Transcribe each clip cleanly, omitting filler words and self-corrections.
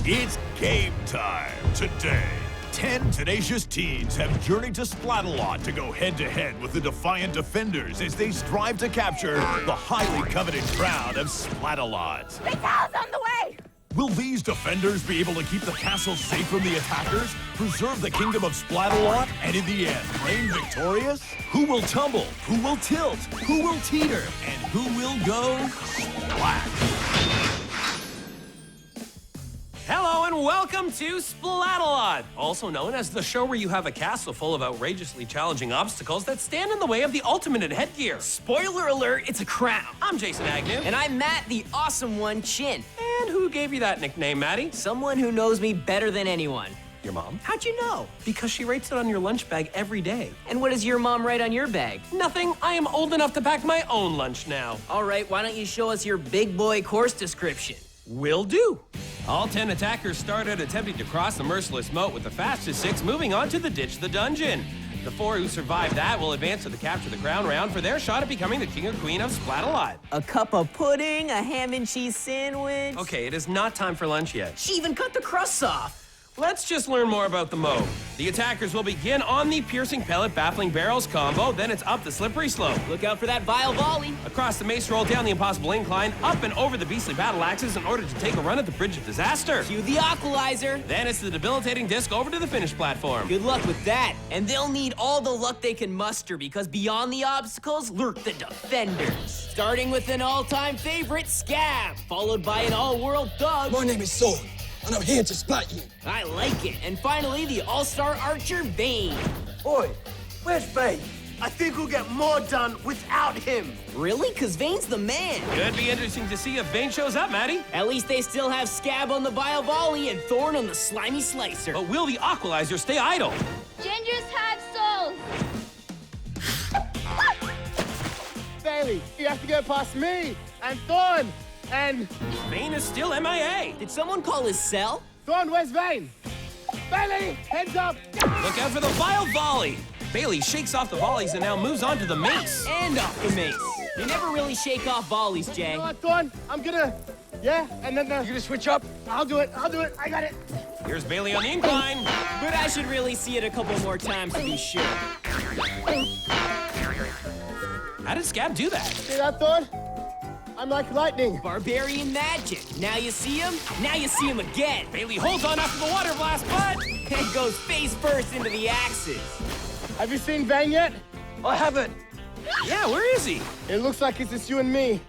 It's game time. Today, 10 tenacious teens have journeyed to Splatalot to go head-to-head with the defiant defenders as they strive to capture the highly coveted crown of Splatalot. Vitel's on the way! Will these defenders be able to keep the castle safe from the attackers, preserve the kingdom of Splatalot, and in the end, reign victorious? Who will tumble? Who will tilt? Who will teeter? And who will go splat? Hello and welcome to Splatalot, also known as the show where you have a castle full of outrageously challenging obstacles that stand in the way of the ultimate in headgear. Spoiler alert, it's a crown. I'm Jason Agnew. And I'm Matt, the awesome one, Chin. And who gave you that nickname, Maddie? Someone who knows me better than anyone. Your mom? How'd you know? Because she writes it on your lunch bag every day. And what does your mom write on your bag? Nothing. I am old enough to pack my own lunch now. All right, why don't you show us your big boy course description? Will do. All 10 attackers start out attempting to cross the merciless moat with the fastest 6 moving on to the ditch the dungeon. The 4 who survive that will advance to the capture the crown round for their shot at becoming the king or queen of Splatalot. A cup of pudding, a ham and cheese sandwich. Okay, it is not time for lunch yet. She even cut the crusts off. Let's just learn more about the moat. The attackers will begin on the piercing pellet baffling barrels combo, then it's up the slippery slope. Look out for that vile volley. Across the mace roll, down the impossible incline, up and over the beastly battle axes in order to take a run at the bridge of disaster. Cue the equalizer. Then it's the debilitating disc over to the finish platform. Good luck with that. And they'll need all the luck they can muster because beyond the obstacles lurk the defenders. Starting with an all-time favorite, Scab, followed by an all-world thug. My name is Sword, and I'm here to splat you. I like it. And finally, the all-star archer, Vane. Oi, where's Vane? I think we'll get more done without him. Really? Because Vane's the man. Could be interesting to see if Vane shows up, Maddie. At least they still have Scab on the vile volley and Thorn on the slimy slicer. But will the equalizer stay idle? Gingers have souls! Bailey, you have to go past me and Thorn and... Vane is still MIA. Did someone call his cell? Thorn, where's Vane? Bailey, heads up! Look out for the vile volley. Bailey shakes off the volleys and now moves on to the mace. And off the mace. You never really shake off volleys, Jay. You know what, Thorn? I'm gonna... Yeah, and then... You gonna switch up? I'll do it, I got it. Here's Bailey on the incline. But I should really see it a couple more times to be sure. How did Scab do that? See that, Thorn? I'm like lightning. Barbarian magic. Now you see him, now you see him again. Bailey holds on after the water blast, but... And goes face first into the axes. Have you seen Vane yet? I haven't. Yeah, where is he? It looks like it's just you and me.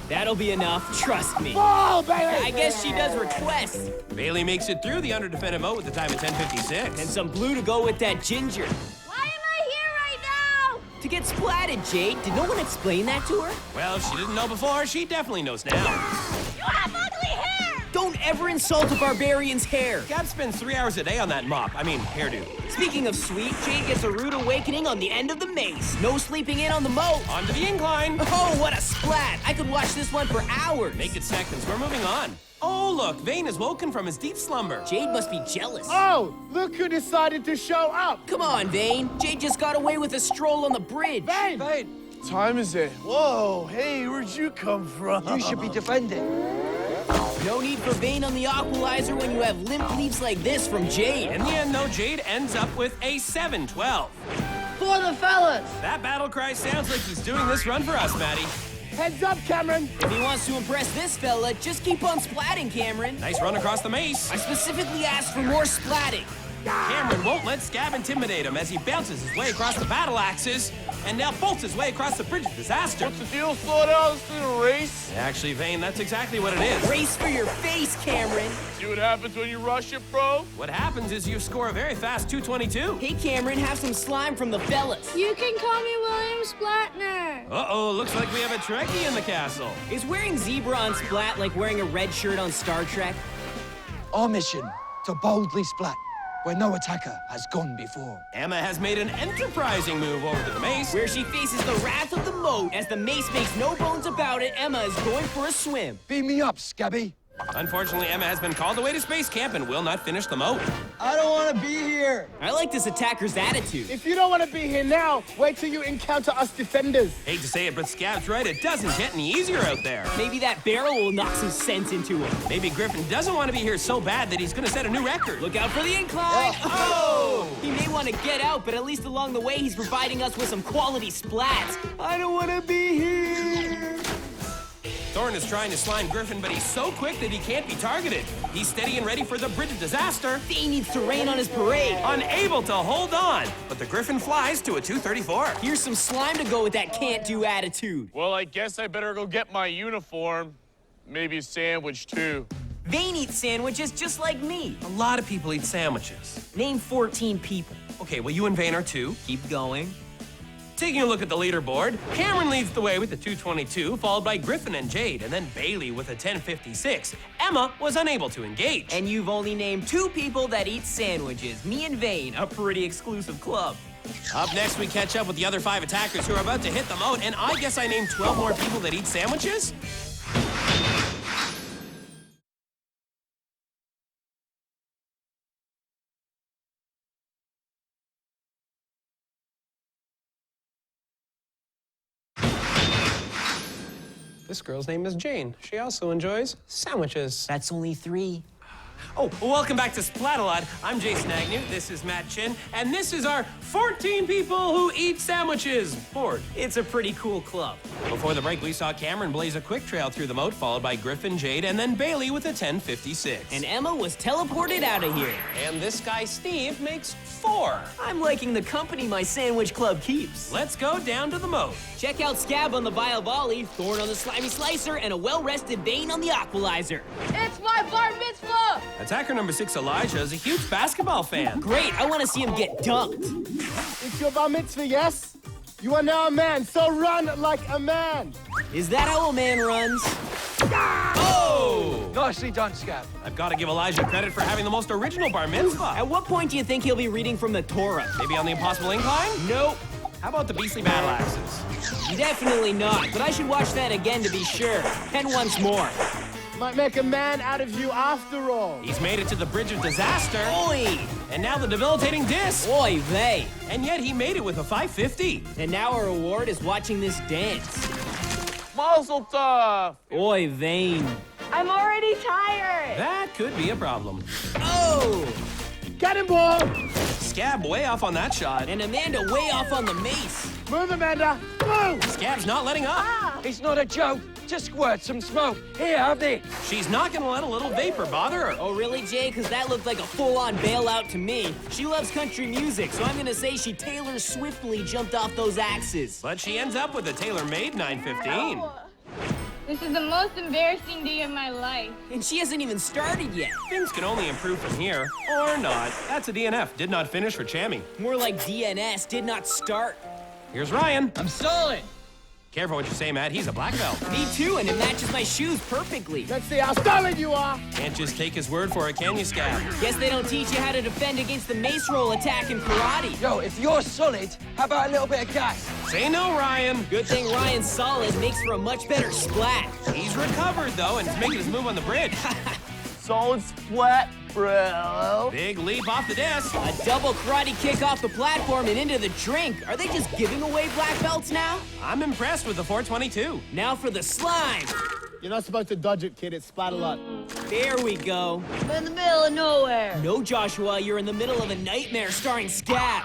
That'll be enough, trust me. Ball, Bailey! I guess she does request. Bailey makes it through the under-defended moat with the time of 10:56. And some blue to go with that ginger. Why am I here right now? To get splatted, Jade. Did no one explain that to her? Well, if she didn't know before, she definitely knows now. You have ugly hair! Don't ever insult a barbarian's hair. Gab spends 3 hours a day on that mop. I mean, hairdo. Speaking of sweet, Jade gets a rude awakening on the end of the mace. No sleeping in on the moat. On to the incline. Oh, what a splat. I could watch this one for hours. Make it seconds. We're moving on. Oh, look, Vane is woken from his deep slumber. Jade must be jealous. Oh, look who decided to show up. Come on, Vane. Jade just got away with a stroll on the bridge. Vane! Time is it? Whoa, hey, where'd you come from? You should be defending. No need for Vane on the equalizer when you have limp leaps like this from Jade. In the end, though, Jade ends up with a 7-12. For the fellas! That battle cry sounds like he's doing this run for us, Maddie. Heads up, Cameron! If he wants to impress this fella, just keep on splatting, Cameron. Nice run across the mace. I specifically asked for more splatting. Cameron won't let Scab intimidate him as he bounces his way across the battle axes and now bolts his way across the bridge of disaster. What's the deal? Slow it down. Let's do the race. Actually, Vane, that's exactly what it is. Race for your face, Cameron. See what happens when you rush it, bro? What happens is you score a very fast 222. Hey, Cameron, have some slime from the fellas. You can call me William Splatner. Uh-oh, looks like we have a Trekkie in the castle. Is wearing zebra on Splat like wearing a red shirt on Star Trek? Our mission, to boldly splat where no attacker has gone before. Emma has made an enterprising move over to the mace. Where she faces the wrath of the moat. As the mace makes no bones about it, Emma is going for a swim. Beam me up, Scabby. Unfortunately, Emma has been called away to space camp and will not finish the moat. I don't want to be here. I like this attacker's attitude. If you don't want to be here now, wait till you encounter us defenders. Hate to say it, but Scab's right. It doesn't get any easier out there. Maybe that barrel will knock some sense into him. Maybe Griffin doesn't want to be here so bad that he's going to set a new record. Look out for the incline. Oh! He may want to get out, but at least along the way, he's providing us with some quality splats. I don't want to be here. Thorn is trying to slime Griffin, but he's so quick that he can't be targeted. He's steady and ready for the bridge of disaster. He needs to rain on his parade. Unable to hold on, but the Griffin flies to a 234. Here's some slime to go with that can't-do attitude. Well, I guess I better go get my uniform. Maybe a sandwich, too. Vane eats sandwiches just like me. A lot of people eat sandwiches. Name 14 people. Okay, well, you and Vane are two. Keep going. Taking a look at the leaderboard, Cameron leads the way with a 222, followed by Griffin and Jade, and then Bailey with a 1056. Emma was unable to engage. And you've only named 2 people that eat sandwiches. Me and Vane, a pretty exclusive club. Up next, we catch up with the other 5 attackers who are about to hit the moat, and I guess I named 12 more people that eat sandwiches? This girl's name is Jane. She also enjoys sandwiches. That's only 3. Oh, well, welcome back to Splatalot. I'm Jason Agnew, this is Matt Chin, and this is our 14 people who eat sandwiches board. It's a pretty cool club. Before the break, we saw Cameron blaze a quick trail through the moat, followed by Griffin, Jade, and then Bailey with a 1056. And Emma was teleported out of here. And this guy, Steve, makes 4. I'm liking the company my sandwich club keeps. Let's go down to the moat. Check out Scab on the Vile Volley, Thorn on the Slimy Slicer, and a well-rested Vane on the Aqualizer. It's my bar mitzvah! Attacker number 6, Elijah, is a huge basketball fan. Great, I want to see him get dunked. It's your bar mitzvah, yes? You are now a man, so run like a man. Is that how a man runs? Oh! Nicely done, Scab. I've got to give Elijah credit for having the most original bar mitzvah. At what point do you think he'll be reading from the Torah? Maybe on the Impossible Incline? Nope. How about the beastly battle axes? Definitely not, but I should watch that again to be sure. And once more. Might make a man out of you after all. He's made it to the bridge of disaster. Oi! And now the debilitating disc. Oy vey. And yet he made it with a 550. And now our reward is watching this dance. Muzzle tough! Oy Vane. I'm already tired! That could be a problem. Oh! Cannonball! Scab way off on that shot. And Amanda way off on the mace. Move, Amanda! Move! Scab's not letting up. It's not a joke. Just squirt some smoke. Here, have this. She's not gonna let a little vapor bother her. Oh, really, Jay? Because that looked like a full-on bailout to me. She loves country music, so I'm gonna say she Taylor Swiftly jumped off those axes. But she ends up with a tailor-made 915. This is the most embarrassing day of my life. And she hasn't even started yet. Things can only improve from here, or not. That's a DNF. Did not finish for Chammy. More like DNS, did not start. Here's Ryan. I'm solid. Careful what you say, Matt. He's a black belt. Me too, and it matches my shoes perfectly. Let's see how solid you are. Can't just take his word for it, can you, Scab? Guess they don't teach you how to defend against the mace roll attack in karate. Yo, if you're solid, how about a little bit of gas? Say no, Ryan. Good thing Ryan's solid makes for a much better splat. He's recovered, though, and is making his move on the bridge. Solid splat, bro. Big leap off the disc. A double karate kick off the platform and into the drink. Are they just giving away black belts now? I'm impressed with the 422. Now for the slime. You're not supposed to dodge it, kid. It's Splatalot. There we go. I'm in the middle of nowhere. No, Joshua, you're in the middle of a nightmare starring Scab.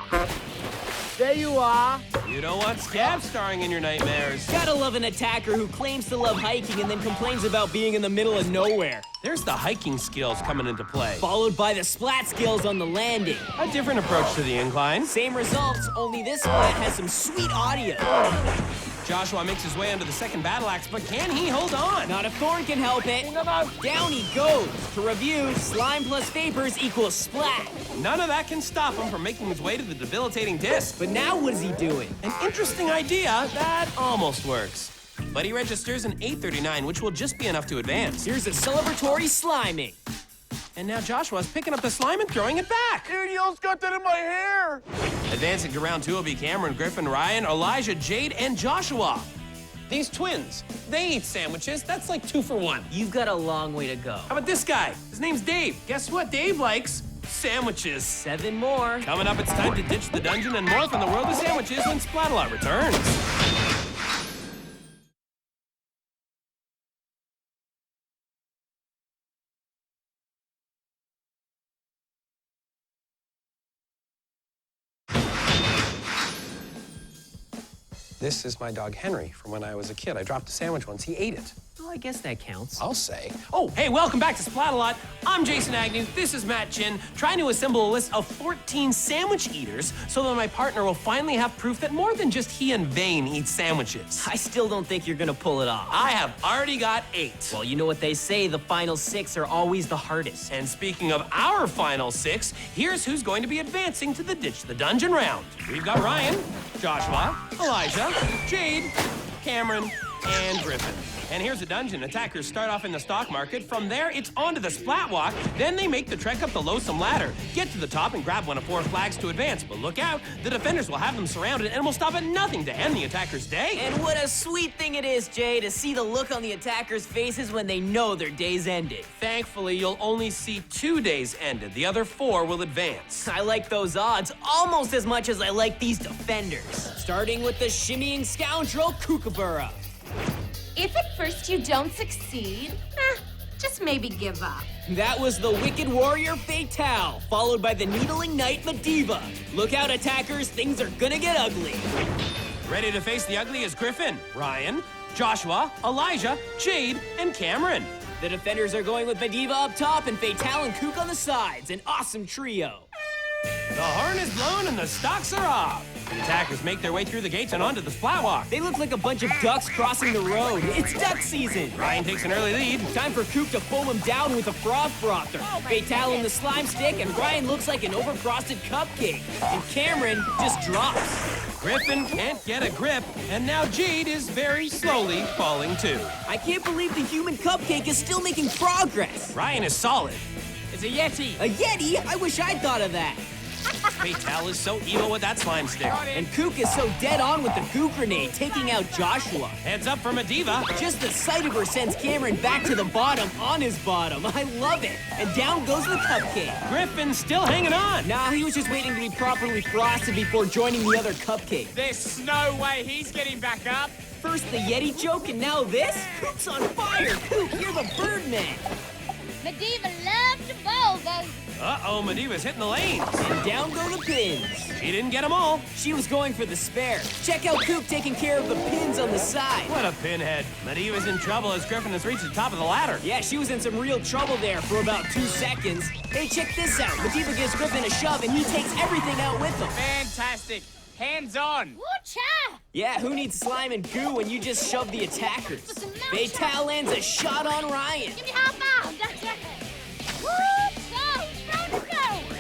There you are. You don't want Scab starring in your nightmares. Gotta love an attacker who claims to love hiking and then complains about being in the middle of nowhere. There's the hiking skills coming into play. Followed by the splat skills on the landing. A different approach to the incline. Same results, only this splat has some sweet audio. Joshua makes his way under the second battle axe, but can he hold on? Not if Thorn can help it. Down he goes. To review, slime plus vapors equals splat. None of that can stop him from making his way to the debilitating disc. But now what is he doing? An interesting idea that almost works. But he registers an 839, which will just be enough to advance. Here's a celebratory sliming. And now Joshua's picking up the slime and throwing it back. Dude, you almost got that in my hair. Advancing to round 2 will be Cameron, Griffin, Ryan, Elijah, Jade, and Joshua. these twins. They eat sandwiches. That's like 2 for 1. You've got a long way to go. How about this guy? His name's Dave. Guess what? Dave likes sandwiches. 7 more. Coming up, it's time to ditch the dungeon and more from the world of sandwiches when Splatalot returns. This is my dog Henry from when I was a kid. I dropped a sandwich once. He ate it. Well, I guess that counts. I'll say. Oh, hey, welcome back to Splatalot. I'm Jason Agnew. This is Matt Chin, trying to assemble a list of 14 sandwich eaters so that my partner will finally have proof that more than just he and Vane eat sandwiches. I still don't think you're gonna pull it off. I have already got 8. Well, you know what they say, the final 6 are always the hardest. And speaking of our final 6, here's who's going to be advancing to the Ditch the Dungeon round. We've got Ryan, Joshua, Elijah, Jade, Cameron, and Griffin. And here's the dungeon. Attackers start off in the stock market. From there, it's on to the splat walk. Then they make the trek up the loathsome ladder. Get to the top and grab one of 4 flags to advance. But look out, the defenders will have them surrounded and will stop at nothing to end the attackers' day. And what a sweet thing it is, Jay, to see the look on the attackers' faces when they know their day's ended. Thankfully, you'll only see 2 days ended. The other 4 will advance. I like those odds almost as much as I like these defenders. Starting with the shimmying scoundrel, Kookaburra. If at first you don't succeed, just maybe give up. That was the Wicked Warrior Fatale, followed by the Needling Knight Mediva. Look out, attackers, things are gonna get ugly. Ready to face the ugly is Griffin, Ryan, Joshua, Elijah, Jade, and Cameron. The defenders are going with Mediva up top and Fatale and Kook on the sides, an awesome trio. The horn is blown and the stocks are off. The attackers make their way through the gates and onto the splat walk. They look like a bunch of ducks crossing the road. It's duck season. Ryan takes an early lead. Time for Kook to foam him down with a froth frother. Fatale in the slime stick, and Ryan looks like an overfrosted cupcake. And Cameron just drops. Griffin can't get a grip, and now Jade is very slowly falling too. I can't believe the human cupcake is still making progress. Ryan is solid. It's a Yeti. A Yeti? I wish I'd thought of that. Fatale is so evil with that slime stick. And Kook is so dead on with the goo grenade, taking out Joshua. Heads up for Mediva. Just the sight of her sends Cameron back to the bottom on his bottom. I love it. And down goes the cupcake. Griffin's still hanging on. Nah, he was just waiting to be properly frosted before joining the other cupcake. There's no way he's getting back up. First the Yeti joke and now this? Kook's on fire. Kook, you're the Birdman. Mediva loves to bowl, though. Uh-oh, Mediva's hitting the lanes. And down go the pins. She didn't get them all. She was going for the spare. Check out Kook taking care of the pins on the side. What a pinhead. Mediva's in trouble as Griffin has reached the top of the ladder. Yeah, she was in some real trouble there for about 2 seconds. Hey, check this out. Mediva gives Griffin a shove and he takes everything out with him. Fantastic. Hands on. Woo-cha! Yeah, who needs slime and goo when you just shove the attackers? Fatale lands a shot on Ryan. Give me high five. Gotcha. Woo-cha!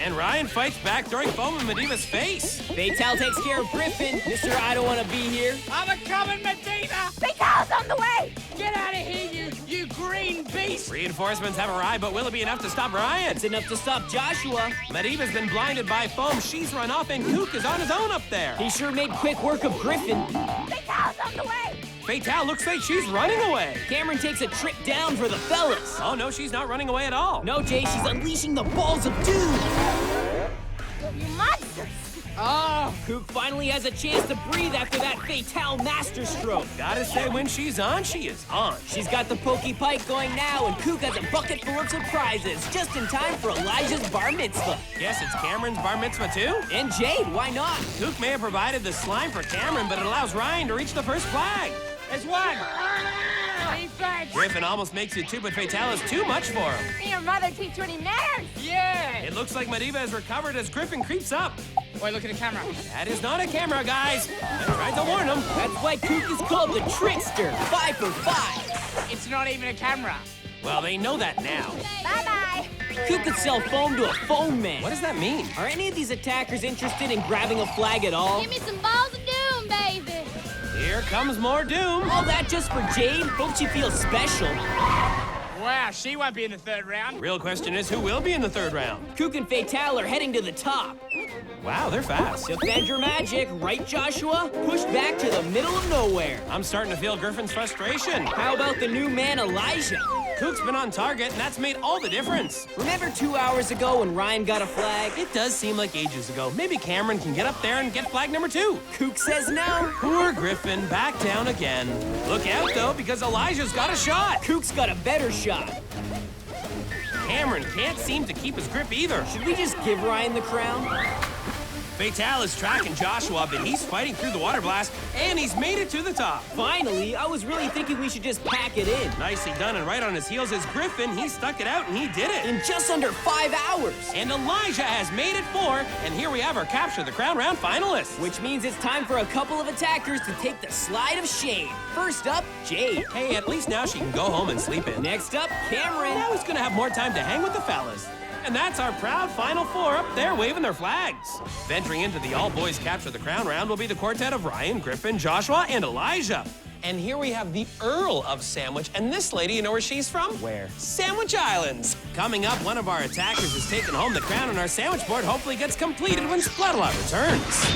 And Ryan fights back, throwing foam in Mediva's face. Fatale takes care of Griffin. Mr. I don't want to be here. I'm a coming, Mediva. Fatale's on the way. Get out of here, you green beast. Reinforcements have arrived, but will it be enough to stop Ryan? It's enough to stop Joshua. Mediva's been blinded by foam. She's run off, and Kook is on his own up there. He sure made quick work of Griffin. Fatale's on the way. Fatale looks like she's running away. Cameron takes a trip down for the fellas. Oh, no, she's not running away at all. No, Jay, she's unleashing the balls of doom. You monsters. Oh, Kook finally has a chance to breathe after that Fatale masterstroke. Gotta say, when she's on, she is on. She's got the pokey pike going now, and Kook has a bucket full of surprises, just in time for Elijah's bar mitzvah. Guess it's Cameron's bar mitzvah, too? And Jade, why not? Kook may have provided the slime for Cameron, but it allows Ryan to reach the first flag. There's one. Defense. Griffin almost makes it 2, but Fatale is too much for him. Your mother teach you any manners. Yeah. It looks like Mediva has recovered as Griffin creeps up. Wait, look at the camera. That is not a camera, guys. I tried to warn him. That's why Kook is called the trickster. 5 for 5. It's not even a camera. Well, they know that now. Bye-bye. Kook could sell foam to a foam man. What does that mean? Are any of these attackers interested in grabbing a flag at all? Give me some balls of doom, baby. Here comes more doom. All that just for Jade? Hope she feels special. Wow, she won't be in the third round. Real question is, who will be in the third round? Kook and Fatal are heading to the top. Wow, they're fast. Defender magic, right, Joshua? Pushed back to the middle of nowhere. I'm starting to feel Griffin's frustration. How about the new man, Elijah? Kook's been on target, and that's made all the difference. Remember 2 hours ago when Ryan got a flag? It does seem like ages ago. Maybe Cameron can get up there and get flag number 2. Kook says no. Poor Griffin, back down again. Look out, though, because Elijah's got a shot. Kook's got a better shot. Cameron can't seem to keep his grip either. Should we just give Ryan the crown? Fatal is tracking Joshua, but he's fighting through the water blast, and he's made it to the top. Finally, I was really thinking we should just pack it in. Nicely done, and right on his heels is Griffin. He stuck it out, and he did it. In just under 5 hours. And Elijah has made it 4, and here we have our Capture the Crown round finalists. Which means it's time for a couple of attackers to take the slide of shame. First up, Jade. Hey, at least now she can go home and sleep in. Next up, Cameron. Now he's gonna have more time to hang with the fellas. And that's our proud Final Four up there waving their flags. Venturing into the all-boys Capture the Crown round will be the quartet of Ryan, Griffin, Joshua, and Elijah. And here we have the Earl of Sandwich. And this lady, you know where she's from? Where? Sandwich Islands. Coming up, one of our attackers is taking home the crown, and our sandwich board hopefully gets completed when Splatalot returns.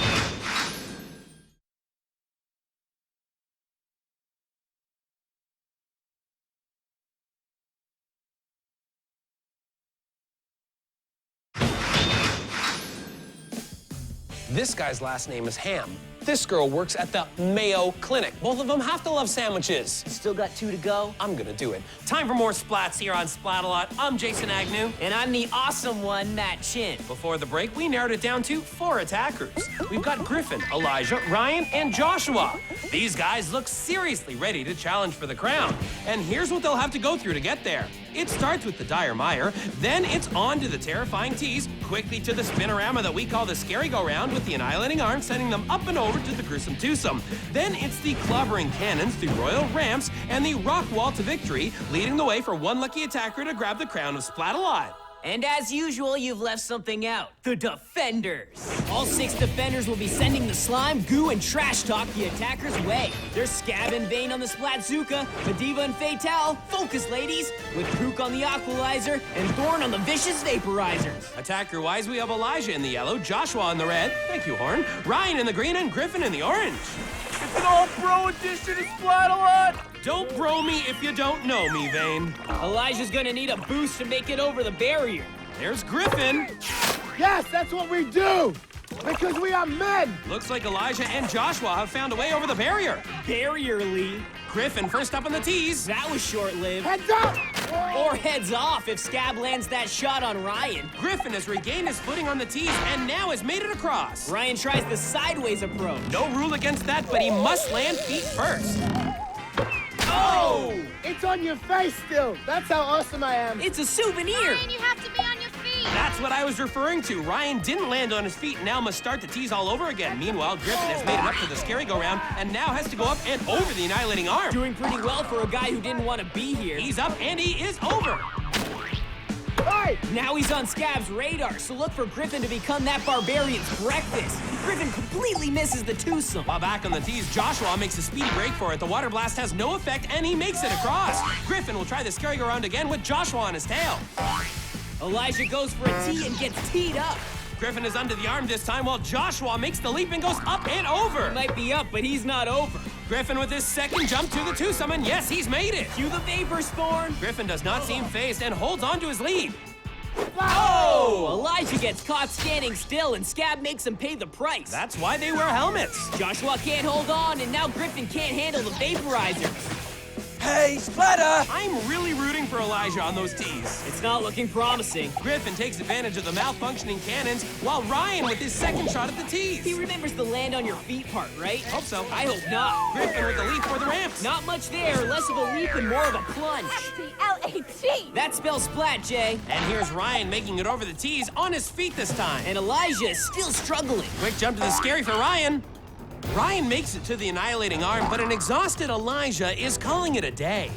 This guy's last name is Ham. This girl works at the Mayo Clinic. Both of them have to love sandwiches. Still got 2 to go. I'm gonna do it. Time for more splats here on Splatalot. I'm Jason Agnew. And I'm the awesome one, Matt Chin. Before the break, we narrowed it down to 4 attackers. We've got Griffin, Elijah, Ryan, and Joshua. These guys look seriously ready to challenge for the crown. And here's what they'll have to go through to get there. It starts with the dire mire, then it's on to the terrifying tease, quickly to the spinorama that we call the scary go-round with the annihilating arm, sending them up and over to the gruesome twosome. Then it's the clobbering cannons through royal ramps and the rock wall to victory, leading the way for one lucky attacker to grab the crown of Splatalot. And as usual, you've left something out. The defenders. All 6 defenders will be sending the slime, goo, and trash talk the attacker's way. There's Scab and Vane on the Splatzuka, Mediva and Fatal, focus ladies, with Kook on the Aqualizer, and Thorn on the vicious vaporizers. Attacker-wise, we have Elijah in the yellow, Joshua in the red, thank you, Horn, Ryan in the green, and Griffin in the orange. It's an all-pro edition of Splatalot! Don't bro me if you don't know me, Vane. Elijah's gonna need a boost to make it over the barrier. There's Griffin. Yes, that's what we do! Because we are men! Looks like Elijah and Joshua have found a way over the barrier. Barrierly. Griffin first up on the tees. That was short-lived. Heads up! Or heads off if Scab lands that shot on Ryan. Griffin has regained his footing on the tees and now has made it across. Ryan tries the sideways approach. No rule against that, but he must land feet first. Oh! It's on your face still. That's how awesome I am. It's a souvenir. Ryan, you have to be on your feet. That's what I was referring to. Ryan didn't land on his feet and now must start the tees all over again. Meanwhile, Griffin has made it up to the scary go-round and now has to go up and over the annihilating arm. Doing pretty well for a guy who didn't want to be here. He's up and he is over. Hey! Now he's on Scab's radar, so look for Griffin to become that barbarian's breakfast. Griffin completely misses the twosome. While back on the tees, Joshua makes a speedy break for it. The water blast has no effect and he makes it across. Griffin will try the scary go-round again with Joshua on his tail. Elijah goes for a tee and gets teed up. Griffin is under the arm this time while Joshua makes the leap and goes up and over. He might be up, but he's not over. Griffin with his second jump to the twosome, and yes, he's made it. Cue the vapor storm. Griffin does not seem phased and holds on to his lead. Oh! Elijah gets caught standing still, and Scab makes him pay the price. That's why they wear helmets. Joshua can't hold on, and now Griffin can't handle the vaporizers. Hey, Splatter! I'm really rooting for Elijah on those tees. It's not looking promising. Griffin takes advantage of the malfunctioning cannons, while Ryan with his second shot at the tees. He remembers the land on your feet part, right? Hope so. I hope not. Griffin with the leap for the ramps. Not much there. Less of a leap and more of a plunge. S-P-L-A-T. That spells splat, Jay. And here's Ryan making it over the tees on his feet this time. And Elijah is still struggling. Quick jump to the scary for Ryan. Ryan makes it to the annihilating arm, but an exhausted Elijah is calling it a day.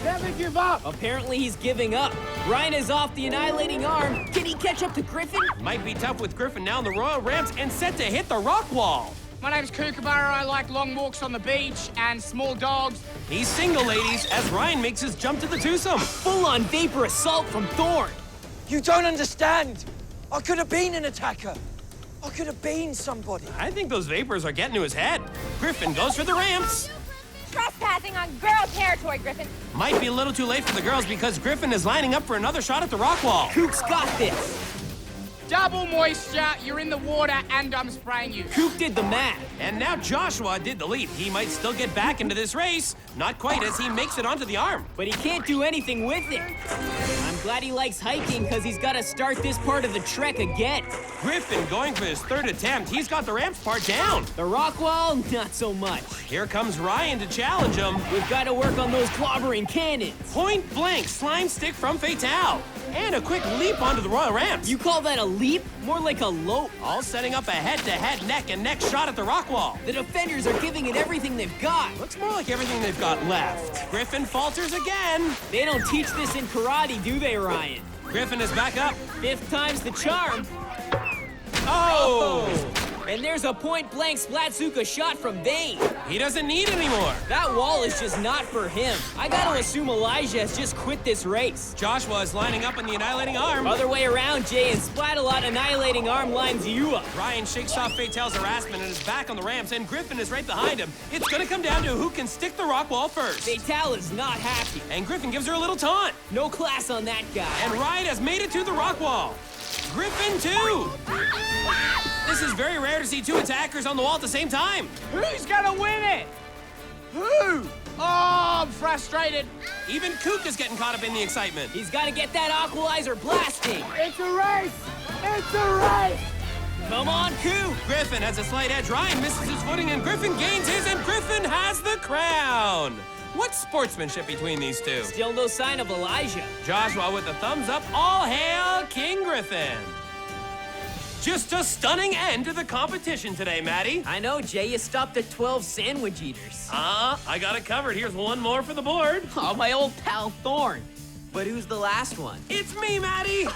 Never give up! Apparently he's giving up. Ryan is off the annihilating arm. Can he catch up to Griffin? Might be tough with Griffin now in the royal ramps and set to hit the rock wall. My name's Kookaburra. I like long walks on the beach and small dogs. He's single, ladies, as Ryan makes his jump to the twosome. Full-on vapor assault from Thorn. You don't understand. I could have been an attacker. I could have been somebody. I think those vapors are getting to his head. Griffin goes for the ramps. Trespassing on girl territory, Griffin. Might be a little too late for the girls because Griffin is lining up for another shot at the rock wall. Kook's got this. Double moisture, you're in the water, and I'm spraying you. Kook did the math. And now Joshua did the leap. He might still get back into this race. Not quite as he makes it onto the arm. But he can't do anything with it. I'm glad he likes hiking because he's got to start this part of the trek again. Griffin going for his third attempt. He's got the ramps part down. The rock wall, not so much. Here comes Ryan to challenge him. We've got to work on those clobbering cannons. Point blank slime stick from Fatal. And a quick leap onto the royal ramps. You call that a leap? More like a lope. All setting up a head-to-head neck-and-neck shot at the rock wall. The defenders are giving it everything they've got. Looks more like everything they've got left. Griffin falters again. They don't teach this in karate, do they, Ryan? Griffin is back up. 5th time's the charm. Oh! And there's a point-blank Splatzuka shot from Vane. He doesn't need anymore. That wall is just not for him. I gotta assume Elijah has just quit this race. Joshua is lining up in the annihilating arm. Other way around, Jay, and Splatalot annihilating arm lines you up. Ryan shakes off Fatal's harassment and is back on the ramps, and Griffin is right behind him. It's gonna come down to who can stick the rock wall first. Fatal is not happy. And Griffin gives her a little taunt. No class on that guy. And Ryan has made it to the rock wall. Griffin, too. This is very rare to see two attackers on the wall at the same time. Who's gonna win it? Who? Oh, I'm frustrated. Even Kook is getting caught up in the excitement. He's gotta get that aqualizer blasting. It's a race! It's a race! Come on, Kook! Griffin has a slight edge. Ryan misses his footing, and Griffin gains his, and Griffin has the crown. What sportsmanship between these two? Still no sign of Elijah. Joshua with the thumbs up. All hail King Griffin. Just a stunning end to the competition today, Maddie. I know, Jay. You stopped at 12 sandwich eaters. I got it covered. Here's one more for the board. Oh, my old pal Thorn. But who's the last one? It's me, Maddie.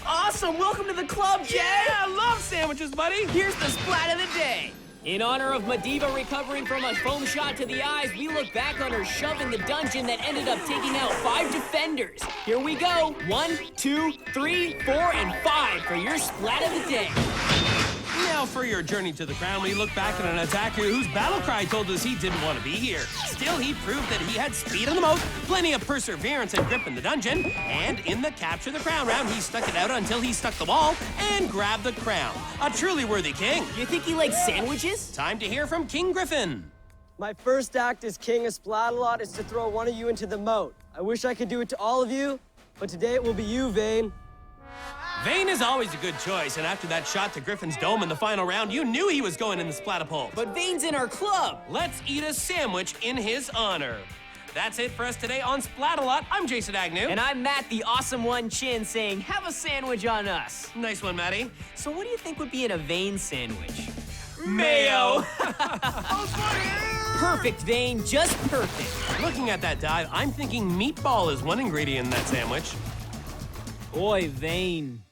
Awesome. Welcome to the club, Jay. Yeah, I love sandwiches, buddy. Here's the splat of the day. In honor of Madiva recovering from a foam shot to the eyes, we look back on her shove in the dungeon that ended up taking out 5 defenders. Here we go. 1, 2, 3, 4, and 5 for your splat of the day. Now for your journey to the crown, we look back at an attacker whose battle cry told us he didn't want to be here. Still, he proved that he had speed on the moat, plenty of perseverance and grip in the dungeon, and in the capture the crown round, he stuck it out until he stuck the wall and grabbed the crown. A truly worthy king. You think he likes sandwiches? Time to hear from King Griffin. My first act as King of Splatalot is to throw one of you into the moat. I wish I could do it to all of you, but today it will be you, Vane. Vane is always a good choice, and after that shot to Griffin's dome in the final round, you knew he was going in the Splatapole. But Vane's in our club. Let's eat a sandwich in his honor. That's it for us today on Splatalot. I'm Jason Agnew. And I'm Matt, the awesome one chin, saying, have a sandwich on us. Nice one, Maddie. So what do you think would be in a Vane sandwich? Mayo. Perfect, Vane, just perfect. Looking at that dive, I'm thinking meatball is one ingredient in that sandwich. Oi, Vane.